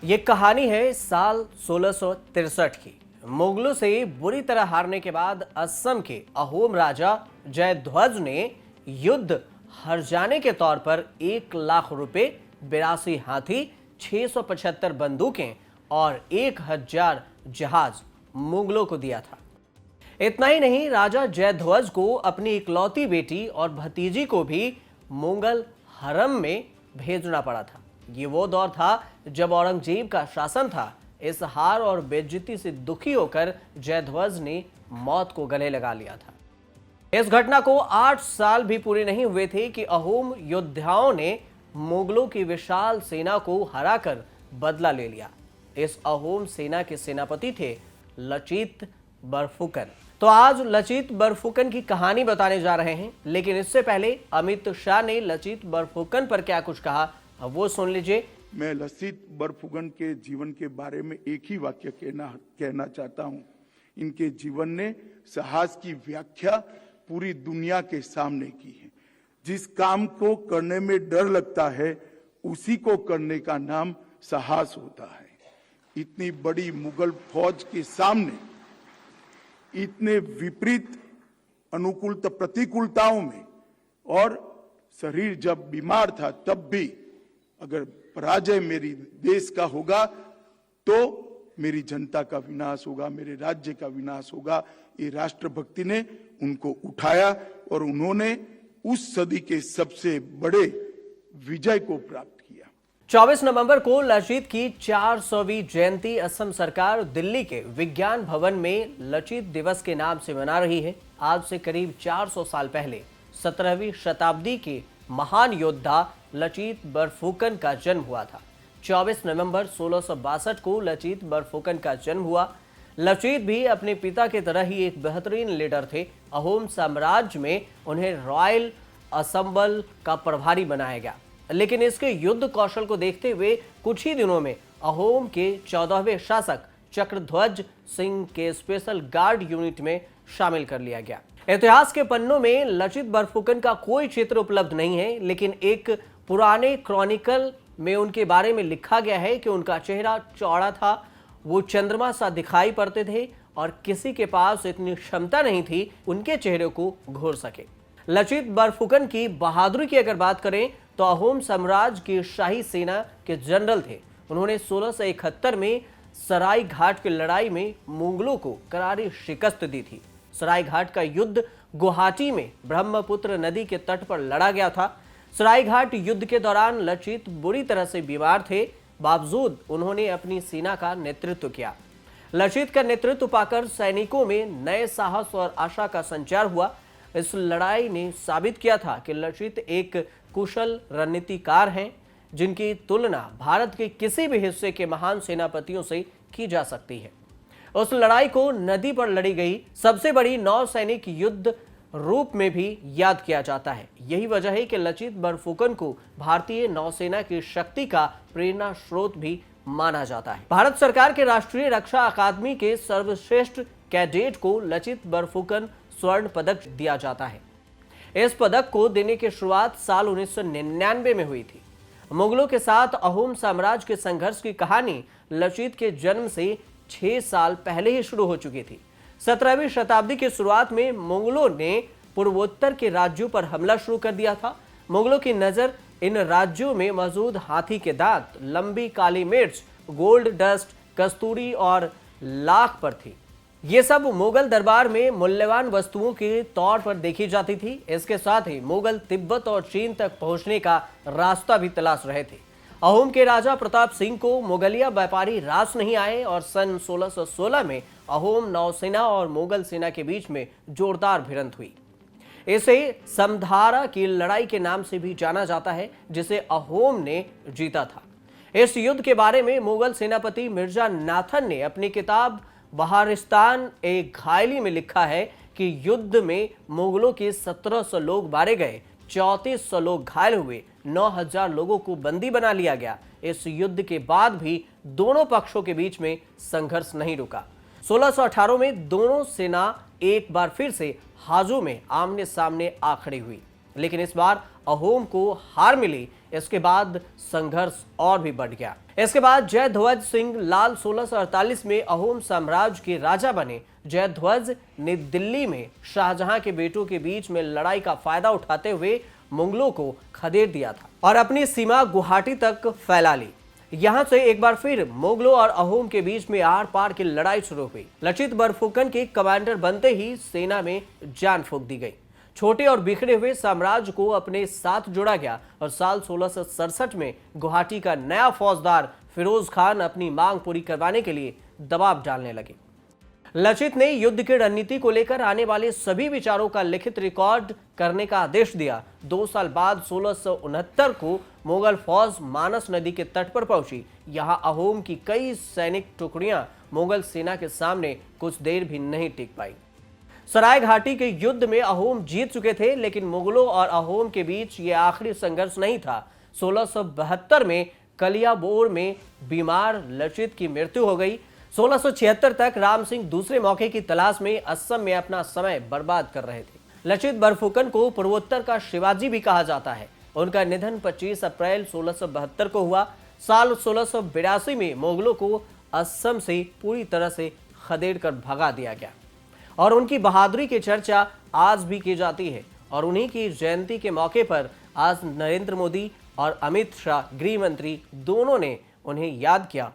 ये कहानी है साल 1663 की। मुगलों से बुरी तरह हारने के बाद असम के अहोम राजा जयध्वज ने युद्ध हार जाने के तौर पर 1 लाख रुपए, 82 हाथी, 675 बंदूकें और 1000 जहाज मुगलों को दिया था। इतना ही नहीं, राजा जयध्वज को अपनी इकलौती बेटी और भतीजी को भी मुगल हरम में भेजना पड़ा था। ये वो दौर था जब औरंगजेब का शासन था। इस हार और बेइज्जती से दुखी होकर जयध्वज ने मौत को गले लगा लिया था। इस घटना को 8 साल भी पूरे नहीं हुए थे कि अहोम योद्धाओं ने मुगलों की विशाल सेना को हराकर बदला ले लिया। इस अहोम सेना के सेनापति थे लचित बरफुकन। तो आज लचित बरफुकन की कहानी बताने जा रहे हैं, लेकिन इससे पहले अमित शाह ने लचित बरफुकन पर क्या कुछ कहा वो सुन लीजिए। मैं लचित बरफुकन के जीवन के बारे में एक ही वाक्य कहना चाहता हूं। इनके जीवन ने साहस की व्याख्या पूरी दुनिया के सामने की है। जिस काम को करने में डर लगता है, उसी को करने का नाम साहस होता है। इतनी बड़ी मुगल फौज के सामने, इतने विपरीत अनुकूलता प्रतिकूलताओं में, और शरीर जब बीमार था तब भी, अगर पराजय मेरी देश का होगा तो मेरी जनता का विनाश होगा, मेरे राज्य का विनाश होगा। ये राष्ट्रभक्ति ने उनको उठाया और उन्होंने उस सदी के सबसे बड़े विजय को प्राप्त किया। 24 नवंबर को लचित की 400वीं जयंती असम सरकार दिल्ली के विज्ञान भवन में लचित दिवस के नाम से मना रही है। आज से करीब 400 साल पहले 17वीं शताब्दी के महान योद्धा लचित बरफुकन का जन्म हुआ था। 24 नवंबर 1662 को लचित बरफुकन का जन्म हुआ। लचित भी अपने पिता की तरह ही एक बेहतरीन लीडर थे। अहोम साम्राज्य में उन्हें रॉयल असेंबल का प्रभारी बनाया गया, लेकिन इसके युद्ध कौशल को देखते हुए कुछ ही दिनों में अहोम के 14वें शासक चक्रध्वज सिंह के स्पेशल गार्ड यूनिट में शामिल कर लिया गया। इतिहास के पन्नों में लचित बरफुकन का कोई चित्र उपलब्ध नहीं है, लेकिन एक पुराने क्रॉनिकल में उनके बारे में लिखा गया है कि उनका चेहरा चौड़ा था, वो चंद्रमा सा दिखाई पड़ते थे और किसी के पास इतनी क्षमता नहीं थी उनके चेहरे को घोर सके। लचित बरफुकन की बहादुरी की अगर बात करें तो अहोम साम्राज्य की शाही सेना के जनरल थे। उन्होंने 1671 में सराय घाट की लड़ाई में मुगलों को करारी शिकस्त दी थी। सराय घाट का युद्ध गुवाहाटी में ब्रह्मपुत्र नदी के तट पर लड़ा गया था। सराय घाट युद्ध के दौरान लचित बुरी तरह से बीमार थे, बावजूद उन्होंने अपनी सेना का नेतृत्व किया। लचित का नेतृत्व पाकर सैनिकों में नए साहस और आशा का संचार हुआ। इस लड़ाई ने साबित किया था कि लचित एक कुशल रणनीतिकार हैं, जिनकी तुलना भारत के किसी भी हिस्से के महान सेनापतियों से की जा सकती है। उस लड़ाई को नदी पर लड़ी गई सबसे बड़ी नौसैनिक युद्ध रूप में भी याद किया जाता है। यही वजह है कि लचित बरफुकन को भारतीय नौसेना की शक्ति का प्रेरणा स्रोत भी माना जाता है। भारत सरकार के राष्ट्रीय रक्षा अकादमी के सर्वश्रेष्ठ कैडेट को लचित बरफुकन स्वर्ण पदक दिया जाता है। इस पदक को देने की शुरुआत साल 1999 में हुई थी। मुगलों के साथ अहोम साम्राज्य के संघर्ष की कहानी लचित के जन्म से 6 साल पहले ही शुरू हो चुकी थी। 17वीं शताब्दी की शुरुआत में मुगलों ने पूर्वोत्तर के राज्यों पर हमला शुरू कर दिया था। मुगलों की नजर इन राज्यों में मौजूद हाथी के दांत, लंबी काली मिर्च, गोल्ड डस्ट, कस्तूरी और लाख पर थी। ये सब मुगल दरबार में मूल्यवान वस्तुओं के तौर पर देखी जाती थी। इसके साथ ही मुगल तिब्बत और चीन तक पहुंचने का रास्ता भी तलाश रहे थे। अहोम के राजा प्रताप सिंह को मुगलिया व्यापारी रास नहीं आए और सन 1616 में अहोम नौसेना और मुगल सेना के बीच में जोरदार भिड़ंत हुई। इसे समधारा की लड़ाई के नाम से भी जाना जाता है, जिसे अहोम ने जीता था। इस युद्ध के बारे में मुगल सेनापति मिर्जा नाथन ने अपनी किताब बहारिस्तान एक घायली में लिखा है कि युद्ध में मुगलों के 1700 लोग मारे गए, 3400 लोग घायल हुए, 9000 लोगों को बंदी बना लिया गया। इस युद्ध के बाद भी दोनों पक्षों के बीच में संघर्ष नहीं रुका। 1618 में दोनों सेना एक बार फिर से हाजों में आमने सामने आ खड़ी हुई, लेकिन इस बार अहोम को हार मिली, इसके बाद संघर्ष और भी बढ़ गया। इसके बाद जयध्वज सिंह लाल 1648 में अहोम साम्राज्य के राजा बने। जयध्वज ने दिल्ली में शाहजहां के बेटों के बीच में लड़ाई का फायदा उठाते हुए मुगलों को खदेड़ दिया था और अपनी सीमा गुवाहाटी तक फैला ली। यहां से एक बार फिर मुगलों और अहोम के बीच में आर पार की लड़ाई शुरू हुई। लचित बरफुकन के कमांडर बनते ही सेना में जान फूंक दी गई। छोटे और बिखरे हुए साम्राज्य को अपने साथ जोड़ा गया और साल 1667 में गुवाहाटी का नया फौजदार फिरोज खान अपनी मांग पूरी करवाने के लिए दबाव डालने लगे। लचित ने युद्ध की रणनीति को लेकर आने वाले सभी विचारों का लिखित रिकॉर्ड करने का आदेश दिया। 2 साल बाद 1669 को मुगल फौज मानस नदी के तट पर पहुंची। यहां अहोम की कई सैनिक टुकड़ियां मुगल सेना के सामने कुछ देर भी नहीं टिक पाई। सराय घाटी के युद्ध में अहोम जीत चुके थे, लेकिन मुगलों और अहोम के बीच ये आखिरी संघर्ष नहीं था। 1672 में कलियाबोर में बीमार लचित की मृत्यु हो गई। 1676 तक राम सिंह दूसरे मौके की तलाश में असम में अपना समय बर्बाद कर रहे थे। लचित बरफुकन को पूर्वोत्तर का शिवाजी भी कहा जाता है। उनका निधन 25 अप्रैल 1672 को हुआ। साल 1682 में मुगलों को असम से पूरी तरह से खदेड़ कर भगा दिया गया और उनकी बहादुरी की चर्चा आज भी की जाती है। और उन्हीं की जयंती के मौके पर आज नरेंद्र मोदी और अमित शाह गृह मंत्री दोनों ने उन्हें याद किया।